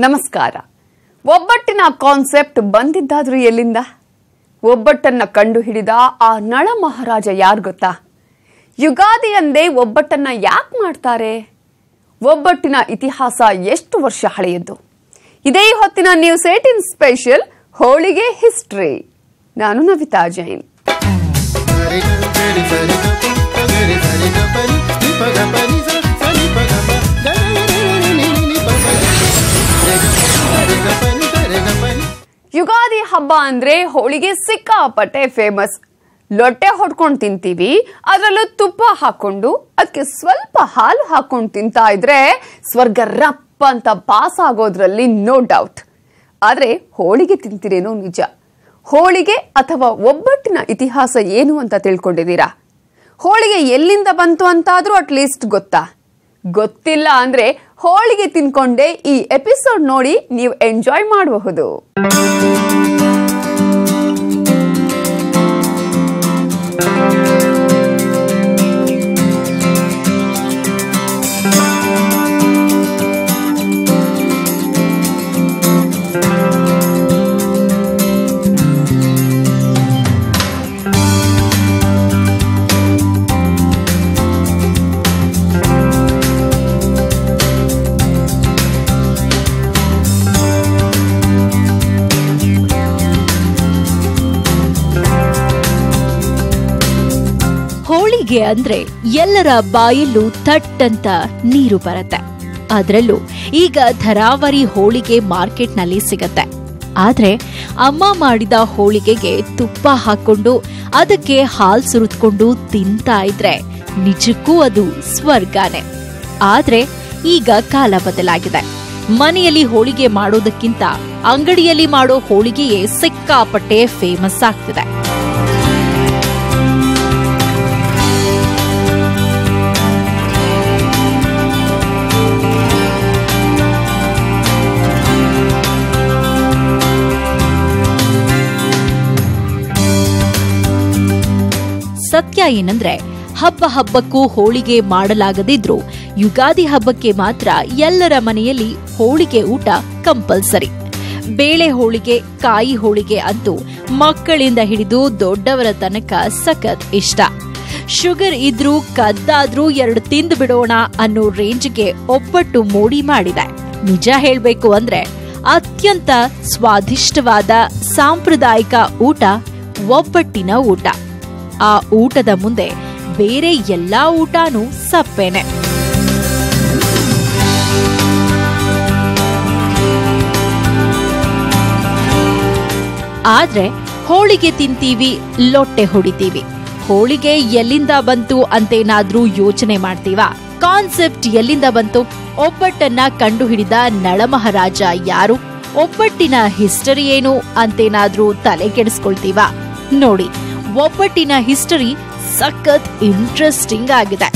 ನಮಸ್ಕಾರ. ಒಬ್ಬಟ್ಟಿನ ಕಾನ್ಸೆಪ್ಟ್ ಬಂದಿದ್ದಾದ್ರೂ ಎಲ್ಲಿಂದ? ಒಬ್ಬಟ್ಟನ್ನ ಕಂಡು ಹಿಡಿದ ಆ ನಳ ಮಹಾರಾಜ ಯಾರು ಗೊತ್ತಾ? ಯುಗಾದಿ ಅಂದೇ ಒಬ್ಬಟ್ಟನ್ನ ಯಾಕೆ ಮಾಡ್ತಾರೆ? ಒಬ್ಬಟ್ಟಿನ ಇತಿಹಾಸ ಎಷ್ಟು ವರ್ಷ ಹಳೆಯದ್ದು? ಇದೇ ಹೊತ್ತಿನ ನ್ಯೂಸ್ 18 ಸ್ಪೆಷಲ್ ಹೋಳಿಗೆ ಹಿಸ್ಟ್ರಿ. ನಾನು ನವಿತಾ ಜೈನ್. ಯುಗಾದಿ ಹಬ್ಬ ಅಂದ್ರೆ ಹೋಳಿಗೆ ಸಿಕ್ಕಾಪಟ್ಟೆ ಫೇಮಸ್. ಲೊಟ್ಟೆ ಹೊಡ್ಕೊಂಡು ತಿಂತೀವಿ, ಅದರಲ್ಲೂ ತುಪ್ಪ ಹಾಕೊಂಡು ಅದಕ್ಕೆ ಸ್ವಲ್ಪ ಹಾಲು ಹಾಕೊಂಡು ತಿಂತಾ ಇದ್ರೆ ಸ್ವರ್ಗ ರಪ್ಪ ಅಂತ ಪಾಸ್ ಆಗೋದ್ರಲ್ಲಿ ನೋ ಡೌಟ್. ಆದ್ರೆ ಹೋಳಿಗೆ ತಿಂತಿರೇನೋ ನಿಜ. ಹೋಳಿಗೆ ಅಥವಾ ಒಬ್ಬಟ್ಟಿನ ಇತಿಹಾಸ ಏನು ಅಂತ ತಿಳ್ಕೊಂಡಿದ್ದೀರಾ? ಹೋಳಿಗೆ ಎಲ್ಲಿಂದ ಬಂತು ಅಂತಾದ್ರೂ ಅಟ್ಲೀಸ್ಟ್ ಗೊತ್ತಾ? ಗೊತ್ತಿಲ್ಲ ಅಂದ್ರೆ ಹೋಳಿಗೆ ತಿನ್ಕೊಂಡೆ ಈ ಎಪಿಸೋಡ್ ನೋಡಿ ನೀವು ಎಂಜಾಯ್ ಮಾಡಬಹುದು. ಹೋಳಿಗೆ ಅಂದ್ರೆ ಎಲ್ಲರ ಬಾಯಲ್ಲೂ ಥಟ್ಟಂತ ನೀರು ಬರುತ್ತೆ. ಅದರಲ್ಲೂ ಈಗ ಥರಾವರಿ ಹೋಳಿಗೆ ಮಾರ್ಕೆಟ್ನಲ್ಲಿ ಸಿಗತ್ತೆ. ಆದ್ರೆ ಅಮ್ಮ ಮಾಡಿದ ಹೋಳಿಗೆಗೆ ತುಪ್ಪ ಹಾಕೊಂಡು ಅದಕ್ಕೆ ಹಾಲ್ ಸುರಿದ್ಕೊಂಡು ತಿಂತಾ ಇದ್ರೆ ನಿಜಕ್ಕೂ ಅದು ಸ್ವರ್ಗಾನೆ. ಆದ್ರೆ ಈಗ ಕಾಲ ಬದಲಾಗಿದೆ. ಮನೆಯಲ್ಲಿ ಹೋಳಿಗೆ ಮಾಡೋದಕ್ಕಿಂತ ಅಂಗಡಿಯಲ್ಲಿ ಮಾಡೋ ಹೋಳಿಗೆಯೇ ಸಿಕ್ಕಾಪಟ್ಟೆ ಫೇಮಸ್ ಆಗ್ತಿದೆ. ಸತ್ಯ ಏನಂದ್ರೆ ಹಬ್ಬಕ್ಕೂ ಹೋಳಿಗೆ ಮಾಡಲಾಗದಿದ್ರು ಯುಗಾದಿ ಹಬ್ಬಕ್ಕೆ ಮಾತ್ರ ಎಲ್ಲರ ಮನೆಯಲ್ಲಿ ಹೋಳಿಗೆ ಊಟ ಕಂಪಲ್ಸರಿ. ಬೇಳೆ ಹೋಳಿಗೆ, ಕಾಯಿ ಹೋಳಿಗೆ ಅಂತೂ ಮಕ್ಕಳಿಂದ ಹಿಡಿದು ದೊಡ್ಡವರ ತನಕ ಸಖತ್ ಇಷ್ಟ. ಶುಗರ್ ಇದ್ರೂ ಕದ್ದಾದ್ರೂ 2 ತಿಂದು ಬಿಡೋಣ ಅನ್ನೋ ರೇಂಜ್ಗೆ ಒಬ್ಬಟ್ಟು ಮೋಡಿ ಮಾಡಿದೆ. ನಿಜ ಹೇಳ್ಬೇಕು ಅಂದ್ರೆ ಅತ್ಯಂತ ಸ್ವಾದಿಷ್ಟವಾದ ಸಾಂಪ್ರದಾಯಿಕ ಊಟ ಒಬ್ಬಟ್ಟಿನ ಊಟ. ಆ ಊಟದ ಮುಂದೆ ಬೇರೆ ಎಲ್ಲಾ ಊಟನೂ ಸಪ್ಪೇನೆ. ಆದ್ರೆ ಹೋಳಿಗೆ ತಿಂತೀವಿ, ಲೊಟ್ಟೆ ಹೊಡಿತೀವಿ. ಹೋಳಿಗೆ ಎಲ್ಲಿಂದ ಬಂತು ಅಂತೇನಾದ್ರೂ ಯೋಚನೆ ಮಾಡ್ತೀವಾ? ಕಾನ್ಸೆಪ್ಟ್ ಎಲ್ಲಿಂದ ಬಂತು? ಒಬ್ಬಟ್ಟನ್ನ ಕಂಡುಹಿಡಿದ ನಳಮಹಾರಾಜ ಯಾರು? ಒಬ್ಬಟ್ಟಿನ ಹಿಸ್ಟರಿ ಏನು ಅಂತೇನಾದ್ರೂ ತಲೆ ಕೆಡಿಸ್ಕೊಳ್ತೀವಾ? ನೋಡಿ, ಒಬ್ಬಟ್ಟಿನ ಹಿಸ್ಟರಿ ಸಖತ್ ಇಂಟ್ರೆಸ್ಟಿಂಗ್ ಆಗಿದೆ.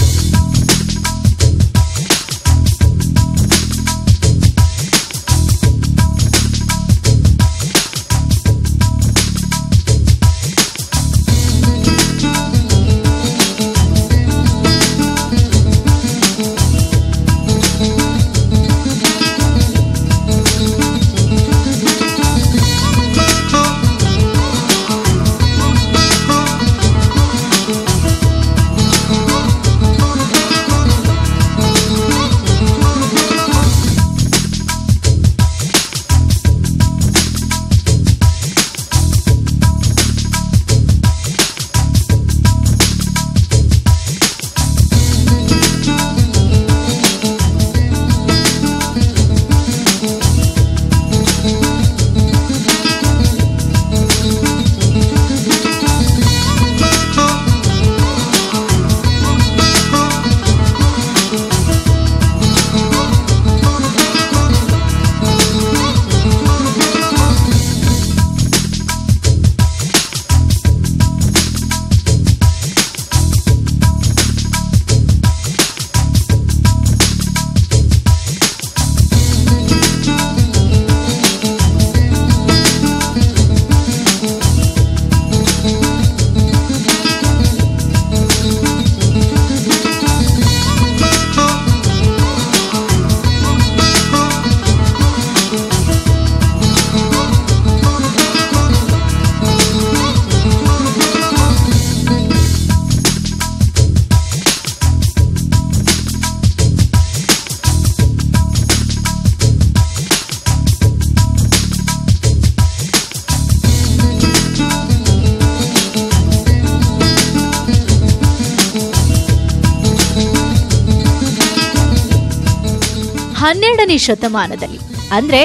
12ನೇ ಶತಮಾನದಲ್ಲಿ ಅಂದ್ರೆ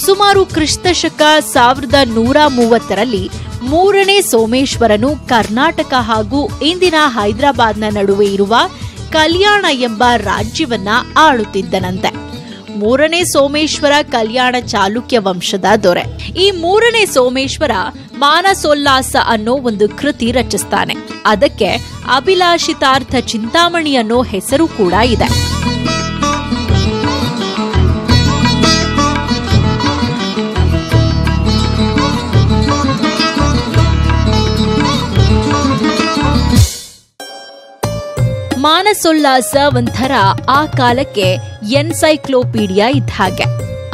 ಸುಮಾರು ಕ್ರಿಸ್ತಶಕ 1130ರಲ್ಲಿ 3ನೇ ಸೋಮೇಶ್ವರನು ಕರ್ನಾಟಕ ಹಾಗೂ ಇಂದಿನ ಹೈದರಾಬಾದ್ನ ನಡುವೆ ಇರುವ ಕಲ್ಯಾಣ ಎಂಬ ರಾಜ್ಯವನ್ನ ಆಳುತ್ತಿದ್ದನಂತೆ. 3ನೇ ಸೋಮೇಶ್ವರ ಕಲ್ಯಾಣ ಚಾಲುಕ್ಯ ವಂಶದ ದೊರೆ. ಈ 3ನೇ ಸೋಮೇಶ್ವರ ಮಾನಸೋಲ್ಲಾಸ ಅನ್ನೋ ಒಂದು ಕೃತಿ ರಚಿಸ್ತಾನೆ. ಅದಕ್ಕೆ ಅಭಿಲಾಷಿತಾರ್ಥ ಚಿಂತಾಮಣಿ ಅನ್ನೋ ಹೆಸರು ಕೂಡ ಇದೆ. ಮಾನಸೋಲ್ಲಾಸ ಒಂಥರ ಆ ಕಾಲಕ್ಕೆ ಎನ್ಸೈಕ್ಲೋಪೀಡಿಯಾ ಇದ್ದ ಹಾಗೆ.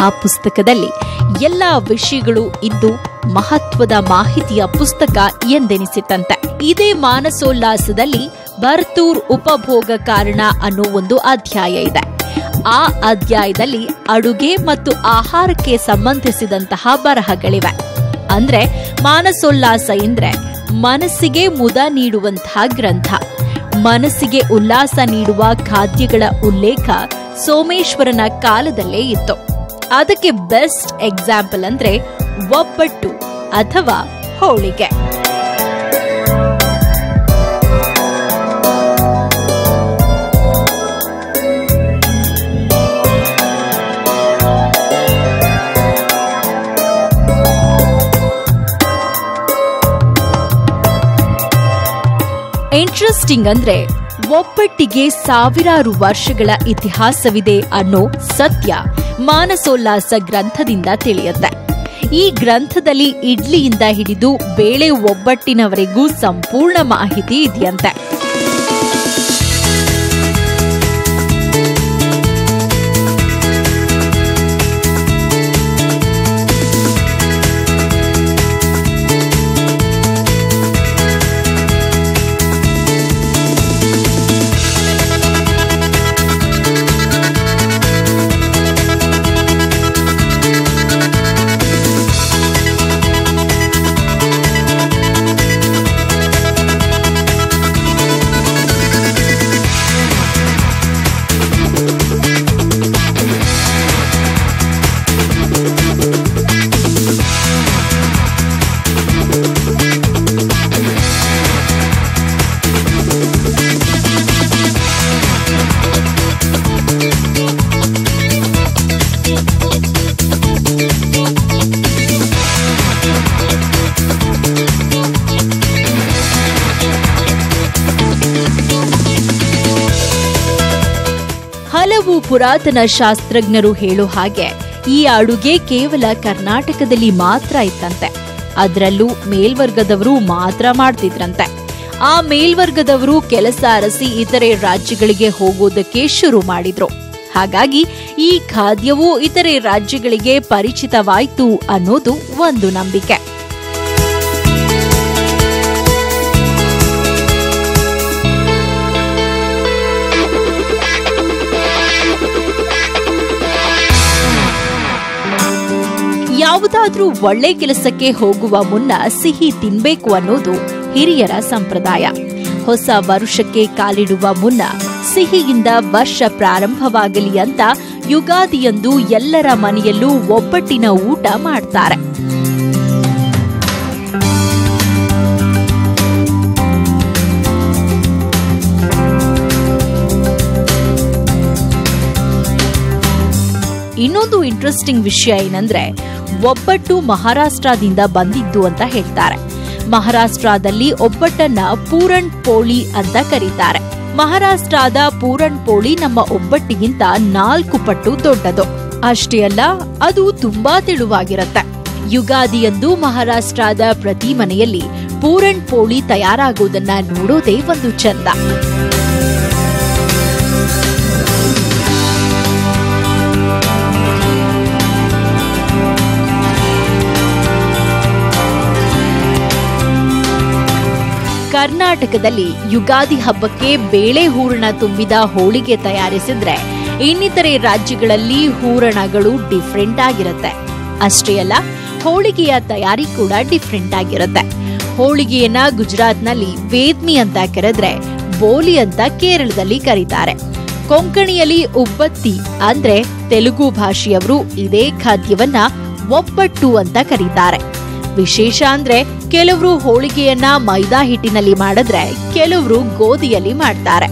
ಆ ಪುಸ್ತಕದಲ್ಲಿ ಎಲ್ಲ ವಿಷಯಗಳು ಇದ್ದು ಮಹತ್ವದ ಮಾಹಿತಿಯ ಪುಸ್ತಕ ಎಂದೆನಿಸಿತಂತೆ. ಇದೇ ಮಾನಸೋಲ್ಲಾಸದಲ್ಲಿ ಭರ್ತೂರ್ ಉಪಭೋಗ ಕಾರಣ ಅನ್ನೋ ಒಂದು ಅಧ್ಯಾಯ ಇದೆ. ಆ ಅಧ್ಯಾಯದಲ್ಲಿ ಅಡುಗೆ ಮತ್ತು ಆಹಾರಕ್ಕೆ ಸಂಬಂಧಿಸಿದಂತಹ ಬರಹಗಳಿವೆ. ಅಂದ್ರೆ ಮಾನಸೋಲ್ಲಾಸ ಎಂದ್ರೆ ಮನಸ್ಸಿಗೆ ಮುದ ನೀಡುವಂತಹ ಗ್ರಂಥ. ಮನಸ್ಸಿಗೆ ಉಲ್ಲಾಸ ನೀಡುವ ಖಾದ್ಯಗಳ ಉಲ್ಲೇಖ ಸೋಮೇಶ್ವರನ ಕಾಲದಲ್ಲೇ ಇತ್ತು. ಅದಕ್ಕೆ ಬೆಸ್ಟ್ ಎಕ್ಸಾಂಪಲ್ ಅಂದ್ರೆ ಒಬ್ಬಟ್ಟು ಅಥವಾ ಹೋಳಿಗೆ. ಇಂಟ್ರೆಸ್ಟಿಂಗ್ ಅಂದ್ರೆ ಒಬ್ಬಟ್ಟಿಗೆ ಸಾವಿರಾರು ವರ್ಷಗಳ ಇತಿಹಾಸವಿದೆ ಅನ್ನೋ ಸತ್ಯ ಮಾನಸೋಲ್ಲಾಸ ಗ್ರಂಥದಿಂದ ತಿಳಿಯುತ್ತೆ. ಈ ಗ್ರಂಥದಲ್ಲಿ ಇಡ್ಲಿಯಿಂದ ಹಿಡಿದು ಬೇಳೆ ಒಬ್ಬಟ್ಟಿನವರೆಗೂ ಸಂಪೂರ್ಣ ಮಾಹಿತಿ ಇದೆಯಂತೆ. ಹಲವು ಪುರಾತನ ಶಾಸ್ತ್ರಜ್ಞರು ಹೇಳೋ ಹಾಗೆ ಈ ಅಡುಗೆ ಕೇವಲ ಕರ್ನಾಟಕದಲ್ಲಿ ಮಾತ್ರ ಇತ್ತಂತೆ. ಅದರಲ್ಲೂ ಮೇಲ್ವರ್ಗದವರು ಮಾತ್ರ ಮಾಡ್ತಿದ್ರಂತೆ. ಆ ಮೇಲ್ವರ್ಗದವರು ಕೆಲಸ ಅರಸಿ ಇತರೆ ರಾಜ್ಯಗಳಿಗೆ ಹೋಗೋದಕ್ಕೆ ಶುರು ಮಾಡಿದ್ರು. ಹಾಗಾಗಿ ಈ ಖಾದ್ಯವು ಇತರೆ ರಾಜ್ಯಗಳಿಗೆ ಪರಿಚಿತವಾಯಿತು ಅನ್ನೋದು ಒಂದು ನಂಬಿಕೆ. ಯಾವುದಾದ್ರೂ ಒಳ್ಳೆ ಕೆಲಸಕ್ಕೆ ಹೋಗುವ ಮುನ್ನ ಸಿಹಿ ತಿನ್ಬೇಕು ಅನ್ನೋದು ಹಿರಿಯರ ಸಂಪ್ರದಾಯ. ಹೊಸ ವರುಷಕ್ಕೆ ಕಾಲಿಡುವ ಮುನ್ನ ಸಿಹಿಯಿಂದ ವರ್ಷ ಪ್ರಾರಂಭವಾಗಲಿ ಅಂತ ಯುಗಾದಿಯಂದು ಎಲ್ಲರ ಮನೆಯಲ್ಲೂ ಒಬ್ಬಟ್ಟಿನ ಊಟ ಮಾಡ್ತಾರೆ. ಇನ್ನೊಂದು ಇಂಟ್ರೆಸ್ಟಿಂಗ್ ವಿಷಯ ಏನಂದ್ರೆ ಒಬ್ಬಟ್ಟು ಮಹಾರಾಷ್ಟ್ರದಿಂದ ಬಂದಿದ್ದು ಅಂತ ಹೇಳ್ತಾರೆ. ಮಹಾರಾಷ್ಟ್ರದಲ್ಲಿ ಒಬ್ಬಟ್ಟನ್ನ ಪೂರಣ್ ಪೋಳಿ ಅಂತ ಕರೀತಾರೆ. ಮಹಾರಾಷ್ಟ್ರದ ಪೂರಣ್ ಪೋಳಿ ನಮ್ಮ ಒಬ್ಬಟ್ಟಿಗಿಂತ 4 ಪಟ್ಟು ದೊಡ್ಡದು. ಅಷ್ಟೇ ಅಲ್ಲ, ಅದು ತುಂಬಾ ತೆಳುವಾಗಿರುತ್ತೆ. ಯುಗಾದಿಯಂದು ಮಹಾರಾಷ್ಟ್ರದ ಪ್ರತಿ ಮನೆಯಲ್ಲಿ ಪೂರಣ್ ಪೋಳಿ ತಯಾರಾಗೋದನ್ನ ನೋಡೋದೇ ಒಂದು ಚಂದ. ಕರ್ನಾಟಕದಲ್ಲಿ ಯುಗಾದಿ ಹಬ್ಬಕ್ಕೆ ಬೇಳೆ ಹೂರಣ ತುಂಬಿದ ಹೋಳಿಗೆ ತಯಾರಿಸಿದ್ರೆ ಇನ್ನಿತರೆ ರಾಜ್ಯಗಳಲ್ಲಿ ಹೂರಣಗಳು ಡಿಫ್ರೆಂಟ್ ಆಗಿರುತ್ತೆ. ಅಷ್ಟೇ ಅಲ್ಲ, ಹೋಳಿಗೆಯ ತಯಾರಿ ಕೂಡ ಡಿಫ್ರೆಂಟ್ ಆಗಿರುತ್ತೆ. ಹೋಳಿಗೆಯನ್ನ ಗುಜರಾತ್ನಲ್ಲಿ ವೇದ್ಮಿ ಅಂತ ಕರೆದ್ರೆ ಬೋಲಿ ಅಂತ ಕೇರಳದಲ್ಲಿ ಕರೀತಾರೆ. ಕೊಂಕಣಿಯಲ್ಲಿ ಉಬ್ಬತ್ತಿ ಅಂದ್ರೆ ತೆಲುಗು ಭಾಷೆಯವರು ಇದೇ ಖಾದ್ಯವನ್ನ ಒಬ್ಬಟ್ಟು ಅಂತ ಕರೀತಾರೆ. ವಿಶೇಷ ಅಂದ್ರೆ ಕೆಲವರು ಹೋಳಿಗೆಯನ್ನ ಮೈದಾ ಹಿಟ್ಟಿನಲ್ಲಿ ಮಾಡಿದ್ರೆ ಕೆಲವರು ಗೋಧಿಯಲ್ಲಿ ಮಾಡ್ತಾರೆ.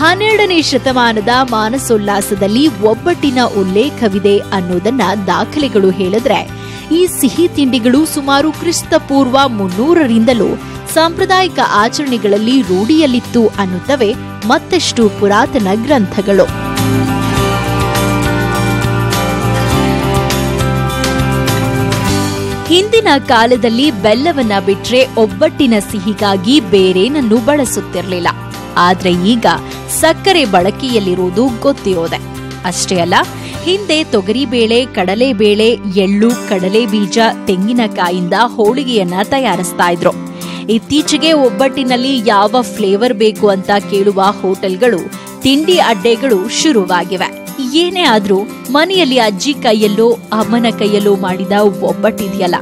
ಹನ್ನೆರಡನೇ ಶತಮಾನದ ಮಾನಸೋಲ್ಲಾಸದಲ್ಲಿ ಒಬ್ಬಟ್ಟಿನ ಉಲ್ಲೇಖವಿದೆ ಅನ್ನೋದನ್ನ ದಾಖಲೆಗಳು ಹೇಳಿದ್ರೆ, ಈ ಸಿಹಿ ತಿಂಡಿಗಳು ಸುಮಾರು ಕ್ರಿಸ್ತಪೂರ್ವ 300ರಿಂದಲೂ ಸಾಂಪ್ರದಾಯಿಕ ಆಚರಣೆಗಳಲ್ಲಿ ರೂಢಿಯಲ್ಲಿತ್ತು ಅನ್ನುತ್ತವೆ ಮತ್ತಷ್ಟು ಪುರಾತನ ಗ್ರಂಥಗಳು. ಹಿಂದಿನ ಕಾಲದಲ್ಲಿ ಬೆಲ್ಲವನ್ನ ಬಿಟ್ರೆ ಒಬ್ಬಟ್ಟಿನ ಸಿಹಿಗಾಗಿ ಬೇರೇನನ್ನೂ ಬಳಸುತ್ತಿರಲಿಲ್ಲ. ಆದ್ರೆ ಈಗ ಸಕ್ಕರೆ ಬಳಕೆಯಲ್ಲಿರುವುದು ಗೊತ್ತಿರೋದೆ. ಅಷ್ಟೇ ಅಲ್ಲ, ಹಿಂದೆ ತೊಗರಿಬೇಳೆ, ಕಡಲೆಬೇಳೆ, ಎಳ್ಳು, ಕಡಲೆ ಬೀಜ, ತೆಂಗಿನಕಾಯಿಂದ ಹೋಳಿಗೆಯನ್ನ ತಯಾರಿಸ್ತಾ ಇದ್ರು. ಇತ್ತೀಚೆಗೆ ಒಬ್ಬಟ್ಟಿನಲ್ಲಿ ಯಾವ ಫ್ಲೇವರ್ ಬೇಕು ಅಂತ ಕೇಳುವ ಹೋಟೆಲ್ಗಳು, ತಿಂಡಿ ಅಡ್ಡೆಗಳು ಶುರುವಾಗಿವೆ. ಏನೇ ಆದ್ರೂ ಮನೆಯಲ್ಲಿ ಅಜ್ಜಿ ಕೈಯಲ್ಲೋ ಅಮ್ಮನ ಕೈಯಲ್ಲೋ ಮಾಡಿದ ಒಬ್ಬಟ್ಟಿದೆಯಲ್ಲ,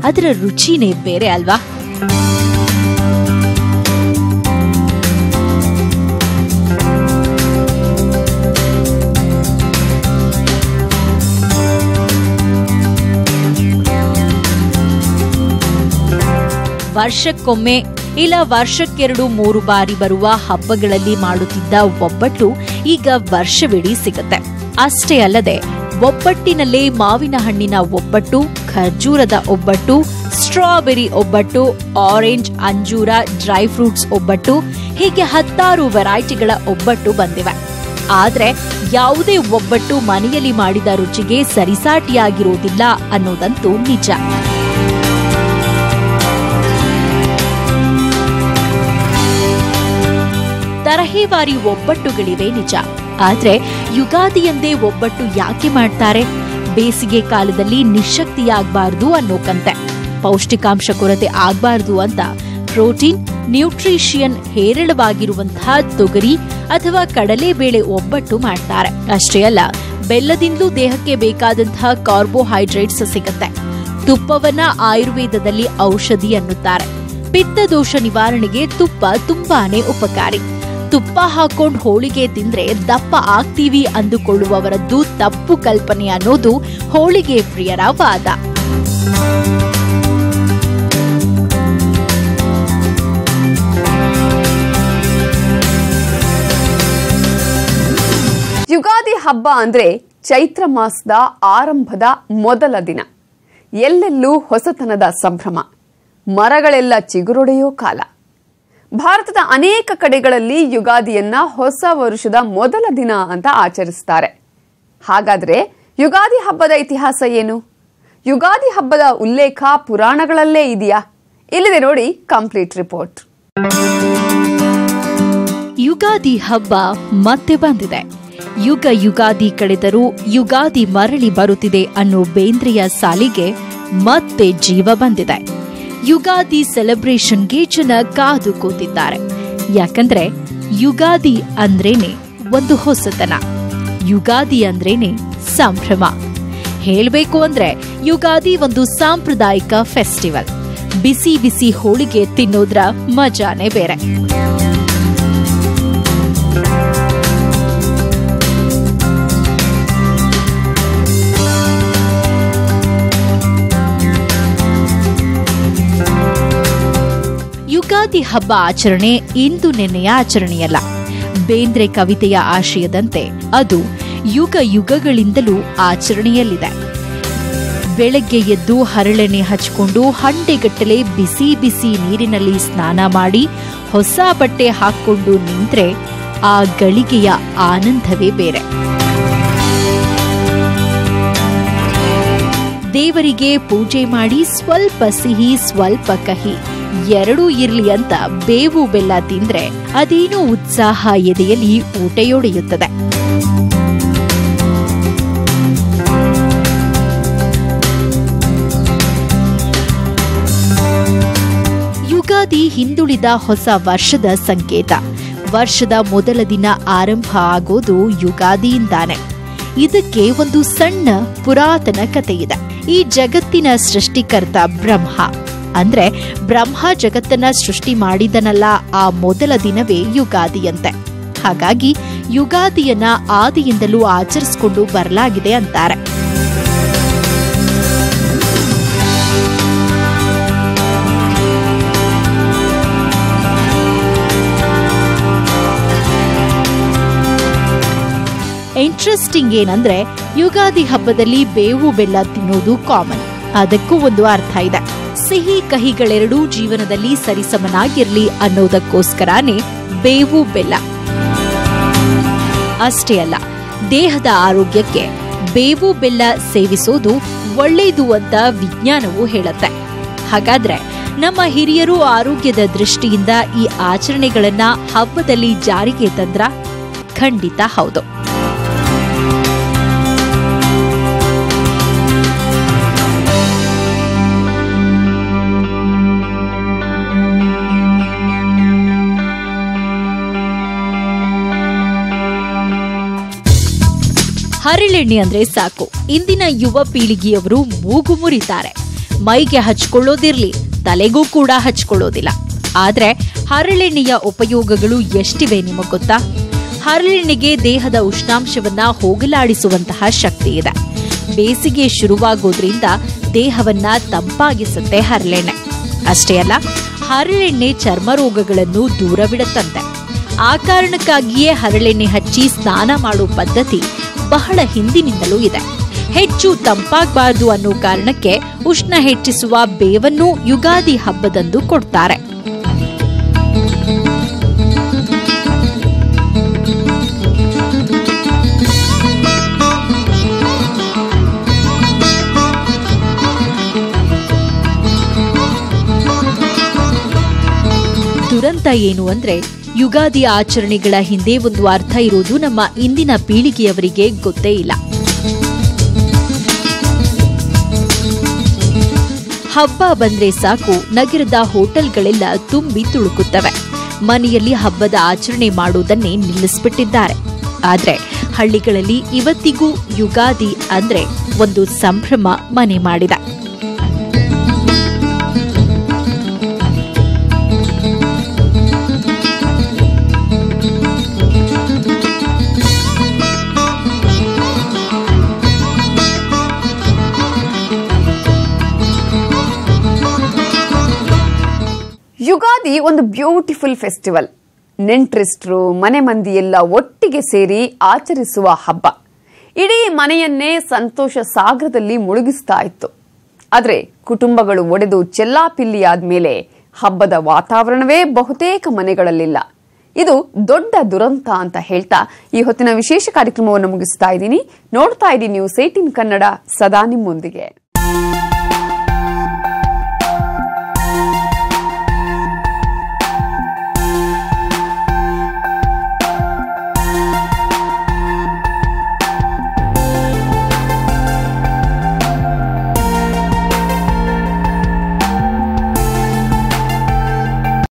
ಅದರ ರುಚಿನೇ ಬೇರೆ ಅಲ್ವಾ? ವರ್ಷಕ್ಕೊಮ್ಮೆ ಇಲ್ಲ ವರ್ಷಕ್ಕೆರಡು 3 ಬಾರಿ ಬರುವ ಹಬ್ಬಗಳಲ್ಲಿ ಮಾಡುತ್ತಿದ್ದ ಒಬ್ಬಟ್ಟು ಈಗ ವರ್ಷವಿಡೀ ಸಿಗುತ್ತೆ. ಅಷ್ಟೇ ಅಲ್ಲದೆ ಒಬ್ಬಟ್ಟಿನಲ್ಲೇ ಮಾವಿನ ಹಣ್ಣಿನ ಒಬ್ಬಟ್ಟು, ಖರ್ಜೂರದ ಒಬ್ಬಟ್ಟು, ಸ್ಟ್ರಾಬೆರಿ ಒಬ್ಬಟ್ಟು, ಆರೆಂಜ್, ಅಂಜೂರ, ಡ್ರೈ ಫ್ರೂಟ್ಸ್ ಒಬ್ಬಟ್ಟು, ಹೀಗೆ 10 ವೆರೈಟಿಗಳ ಒಬ್ಬಟ್ಟು ಬಂದಿವೆ. ಆದ್ರೆ ಯಾವುದೇ ಒಬ್ಬಟ್ಟು ಮನೆಯಲ್ಲಿ ಮಾಡಿದ ರುಚಿಗೆ ಸರಿಸಾಟಿಯಾಗಿರೋದಿಲ್ಲ ಅನ್ನೋದಂತೂ ನಿಜ. ತರಹೇವಾರಿ ಒಬ್ಬಟ್ಟುಗಳಿವೆ ನಿಜ. ಆದ್ರೆ ಯುಗಾದಿಯಂದೇ ಒಬ್ಬಟ್ಟು ಯಾಕೆ ಮಾಡ್ತಾರೆ? ಬೇಸಿಗೆ ಕಾಲದಲ್ಲಿ ನಿಶಕ್ತಿಯಾಗಬಾರದು ಅನ್ನೋಕಂತೆ, ಪೌಷ್ಟಿಕಾಂಶ ಕೊರತೆ ಆಗಬಾರದು ಅಂತ ಪ್ರೋಟೀನ್, ನ್ಯೂಟ್ರಿಷಿಯನ್ ಹೇರಳವಾಗಿರುವಂತಹ ತೊಗರಿ ಅಥವಾ ಕಡಲೆಬೇಳೆ ಒಬ್ಬಟ್ಟು ಮಾಡ್ತಾರೆ. ಅಷ್ಟೇ ಅಲ್ಲ, ಬೆಲ್ಲದಿಂದಲೂ ದೇಹಕ್ಕೆ ಬೇಕಾದಂತಹ ಕಾರ್ಬೋಹೈಡ್ರೇಟ್ಸ್ ಸಿಗುತ್ತೆ. ತುಪ್ಪವನ್ನ ಆಯುರ್ವೇದದಲ್ಲಿ ಔಷಧಿ ಅನ್ನುತ್ತಾರೆ. ಪಿತ್ತದೋಷ ನಿವಾರಣೆಗೆ ತುಪ್ಪ ತುಂಬಾನೇ ಉಪಕಾರಿ. ತುಪ್ಪ ಹಾಕೊಂಡು ಹೋಳಿಗೆ ತಿಂದ್ರೆ ದಪ್ಪ ಆಗ್ತೀವಿ ಅಂದುಕೊಳ್ಳುವವರದ್ದು ತಪ್ಪು ಕಲ್ಪನೆ ಅನ್ನೋದು ಹೋಳಿಗೆ ಪ್ರಿಯರ ವಾದ. ಯುಗಾದಿ ಹಬ್ಬ ಅಂದ್ರೆ ಚೈತ್ರ ಮಾಸದ ಆರಂಭದ ಮೊದಲ ದಿನ. ಎಲ್ಲೆಲ್ಲೂ ಹೊಸತನದ ಸಂಭ್ರಮ, ಮರಗಳೆಲ್ಲ ಚಿಗುರೊಡೆಯೋ ಕಾಲ. ಭಾರತದ ಅನೇಕ ಕಡೆಗಳಲ್ಲಿ ಯುಗಾದಿಯನ್ನ ಹೊಸ ವರುಷದ ಮೊದಲ ದಿನ ಅಂತ ಆಚರಿಸ್ತಾರೆ. ಹಾಗಾದ್ರೆ ಯುಗಾದಿ ಹಬ್ಬದ ಇತಿಹಾಸ ಏನು? ಯುಗಾದಿ ಹಬ್ಬದ ಉಲ್ಲೇಖ ಪುರಾಣಗಳಲ್ಲೇ ಇದೆಯಾ? ಇಲ್ಲಿದೆ ನೋಡಿ ಕಂಪ್ಲೀಟ್ ರಿಪೋರ್ಟ್. ಯುಗಾದಿ ಹಬ್ಬ ಮತ್ತೆ ಬಂದಿದೆ. ಯುಗ ಯುಗಾದಿ ಕಳೆದರೂ ಯುಗಾದಿ ಮರಳಿ ಬರುತ್ತಿದೆ ಅನ್ನೋ ಬೇಂದ್ರೆಯ ಸಾಲಿಗೆ ಮತ್ತೆ ಜೀವ ಬಂದಿದೆ. ಯುಗಾದಿ ಸೆಲೆಬ್ರೇಷನ್ಗೆ ಜನ ಕಾದು ಕೂತಿದ್ದಾರೆ. ಯಾಕಂದ್ರೆ ಯುಗಾದಿ ಅಂದ್ರೇನೆ ಒಂದು ಹೊಸತನ, ಯುಗಾದಿ ಅಂದ್ರೇನೆ ಸಂಭ್ರಮ. ಹೇಳ್ಬೇಕು ಅಂದ್ರೆ ಯುಗಾದಿ ಒಂದು ಸಾಂಪ್ರದಾಯಿಕ ಫೆಸ್ಟಿವಲ್. ಬಿಸಿ ಬಿಸಿ ಹೋಳಿಗೆ ತಿನ್ನೋದ್ರ ಮಜಾನೇ ಬೇರೆ. ಯುಗಾದಿ ಹಬ್ಬ ಆಚರಣೆ ಇಂದು ನೆನ್ನೆಯ ಆಚರಣೆಯಲ್ಲ. ಬೇಂದ್ರೆ ಕವಿತೆಯ ಆಶಯದಂತೆ ಅದು ಯುಗ ಯುಗಗಳಿಂದಲೂ ಆಚರಣೆಯಲ್ಲಿದೆ. ಬೆಳಗ್ಗೆ ಎದ್ದು ಹರಳೆಣ್ಣೆ ಹಚ್ಚಿಕೊಂಡು ಹಂಡೆಗಟ್ಟಲೆ ಬಿಸಿ ಬಿಸಿ ನೀರಿನಲ್ಲಿ ಸ್ನಾನ ಮಾಡಿ ಹೊಸ ಬಟ್ಟೆ ಹಾಕೊಂಡು ನಿಂತ್ರೆ ಆ ಗಳಿಗೆಯ ಆನಂದವೇ ಬೇರೆ. ದೇವರಿಗೆ ಪೂಜೆ ಮಾಡಿ ಸ್ವಲ್ಪ ಸಿಹಿ ಸ್ವಲ್ಪ ಕಹಿ ಎರಡೂ ಇರ್ಲಿ ಅಂತ ಬೇವು ಬೆಲ್ಲ ತಿಂದ್ರೆ ಅದೇನೋ ಉತ್ಸಾಹ ಎದೆಯಲ್ಲಿ ಊಟೆಯೊಡೆಯುತ್ತದೆ. ಯುಗಾದಿ ಹಿಂದುಳಿದ ಹೊಸ ವರ್ಷದ ಸಂಕೇತ. ವರ್ಷದ ಮೊದಲ ದಿನ ಆರಂಭ ಆಗೋದು ಯುಗಾದಿಯಿಂದಾನೆ. ಇದಕ್ಕೆ ಒಂದು ಸಣ್ಣ ಪುರಾತನ ಕಥೆಯಿದೆ. ಈ ಜಗತ್ತಿನ ಸೃಷ್ಟಿಕರ್ತ ಬ್ರಹ್ಮ. ಅಂದ್ರೆ ಬ್ರಹ್ಮ ಜಗತ್ತನ್ನ ಸೃಷ್ಟಿ ಮಾಡಿದನಲ್ಲ, ಆ ಮೊದಲ ದಿನವೇ ಯುಗಾದಿಯಂತೆ. ಹಾಗಾಗಿ ಯುಗಾದಿಯನ್ನ ಆದಿಯಿಂದಲೂ ಆಚರಿಸಿಕೊಂಡು ಬರಲಾಗಿದೆ ಅಂತಾರೆ. ಇಂಟ್ರೆಸ್ಟಿಂಗ್ ಏನಂದ್ರೆ ಯುಗಾದಿ ಹಬ್ಬದಲ್ಲಿ ಬೇವು ಬೆಲ್ಲ ತಿನ್ನೋದು ಕಾಮನ್. ಅದಕ್ಕೂ ಒಂದು ಅರ್ಥ ಇದೆ. ಸಿಹಿ ಕಹಿಗಳೆರಡೂ ಜೀವನದಲ್ಲಿ ಸರಿಸಮನಾಗಿರ್ಲಿ ಅನ್ನೋದಕ್ಕೋಸ್ಕರನೇ ಬೇವು ಬೆಲ್ಲ. ಅಷ್ಟೇ ಅಲ್ಲ, ದೇಹದ ಆರೋಗ್ಯಕ್ಕೆ ಬೇವು ಬೆಲ್ಲ ಸೇವಿಸೋದು ಒಳ್ಳೆಯದು ಅಂತ ವಿಜ್ಞಾನವೂ ಹೇಳುತ್ತೆ. ಹಾಗಾದ್ರೆ ನಮ್ಮ ಹಿರಿಯರು ಆರೋಗ್ಯದ ದೃಷ್ಟಿಯಿಂದ ಈ ಆಚರಣೆಗಳನ್ನ ಹಬ್ಬದಲ್ಲಿ ಜಾರಿಗೆ ತಂದ್ರ? ಖಂಡಿತ ಹೌದು. ಹರಳೆಣ್ಣೆ ಅಂದ್ರೆ ಸಾಕು, ಇಂದಿನ ಯುವ ಪೀಳಿಗೆಯವರು ಮೂಗು ಮುರಿತಾರೆ. ಮೈಗೆ ಹಚ್ಕೊಳ್ಳೋದಿರ್ಲಿ, ತಲೆಗೂ ಕೂಡ ಹಚ್ಕೊಳ್ಳೋದಿಲ್ಲ. ಆದ್ರೆ ಹರಳೆಣ್ಣೆಯ ಉಪಯೋಗಗಳು ಎಷ್ಟಿವೆ ನಿಮಗೆ ಗೊತ್ತಾ? ಹರಳೆಣ್ಣೆಗೆ ದೇಹದ ಉಷ್ಣಾಂಶವನ್ನ ಹೋಗಲಾಡಿಸುವಂತಹ ಶಕ್ತಿ ಇದೆ. ಬೇಸಿಗೆ ಶುರುವಾಗೋದ್ರಿಂದ ದೇಹವನ್ನ ತಂಪಾಗಿಸುತ್ತೆ ಹರಳೆಣ್ಣೆ. ಅಷ್ಟೇ ಅಲ್ಲ, ಹರಳೆಣ್ಣೆ ಚರ್ಮ ರೋಗಗಳನ್ನು ದೂರವಿಡುತ್ತಂತೆ. ಆ ಕಾರಣಕ್ಕಾಗಿಯೇ ಹರಳೆಣ್ಣೆ ಹಚ್ಚಿ ಸ್ನಾನ ಮಾಡೋ ಪದ್ಧತಿ ಬಹಳ ಹಿಂದಿನಿಂದಲೂ ಇದೆ. ಹೆಚ್ಚು ತಂಪಾಗಬಾರದು ಅನ್ನೋ ಕಾರಣಕ್ಕೆ ಉಷ್ಣ ಹೆಚ್ಚಿಸುವ ಬೇವನ್ನು ಯುಗಾದಿ ಹಬ್ಬದಂದು ಕೊಡ್ತಾರೆ. ದುರಂತ ಏನು ಅಂದ್ರೆ, ಯುಗಾದಿ ಆಚರಣೆಗಳ ಹಿಂದೆ ಒಂದು ಅರ್ಥ ಇರೋದು ನಮ್ಮ ಇಂದಿನ ಪೀಳಿಗೆಯವರಿಗೆ ಗೊತ್ತೇ ಇಲ್ಲ. ಹಬ್ಬ ಬಂದ್ರೆ ಸಾಕು, ನಗರದ ಹೋಟೆಲ್ಗಳೆಲ್ಲ ತುಂಬಿ ತುಳುಕುತ್ತವೆ. ಮನೆಯಲ್ಲಿ ಹಬ್ಬದ ಆಚರಣೆ ಮಾಡುವುದನ್ನೇ ನಿಲ್ಲಿಸ್ಬಿಟ್ಟಿದ್ದಾರೆ. ಆದ್ರೆ ಹಳ್ಳಿಗಳಲ್ಲಿ ಇವತ್ತಿಗೂ ಯುಗಾದಿ ಅಂದ್ರೆ ಒಂದು ಸಂಭ್ರಮ ಮನೆ ಮಾಡಿದೆ. ಯುಗಾದಿ ಒಂದು ಬ್ಯೂಟಿಫುಲ್ ಫೆಸ್ಟಿವಲ್. ನೆಂಟ್ರಿಸ್ಟ್ರು, ಮನೆ ಮಂದಿ ಎಲ್ಲ ಒಟ್ಟಿಗೆ ಸೇರಿ ಆಚರಿಸುವ ಹಬ್ಬ. ಇಡೀ ಮನೆಯನ್ನೇ ಸಂತೋಷ ಸಾಗರದಲ್ಲಿ ಮುಳುಗಿಸ್ತಾ ಇತ್ತು. ಆದರೆ ಕುಟುಂಬಗಳು ಒಡೆದು ಚೆಲ್ಲಾಪಿಲ್ಲಿಯಾದ್ಮೇಲೆ ಹಬ್ಬದ ವಾತಾವರಣವೇ ಬಹುತೇಕ ಮನೆಗಳಲ್ಲಿಲ್ಲ. ಇದು ದೊಡ್ಡ ದುರಂತ ಅಂತ ಹೇಳ್ತಾ ಈ ಹೊತ್ತಿನ ವಿಶೇಷ ಕಾರ್ಯಕ್ರಮವನ್ನು ಮುಗಿಸ್ತಾ ಇದ್ದೀನಿ. ನೋಡ್ತಾ ಇದ್ದೀನಿ ನ್ಯೂಸ್ 18 ಕನ್ನಡ, ಸದಾ ನಿಮ್ಮೊಂದಿಗೆ.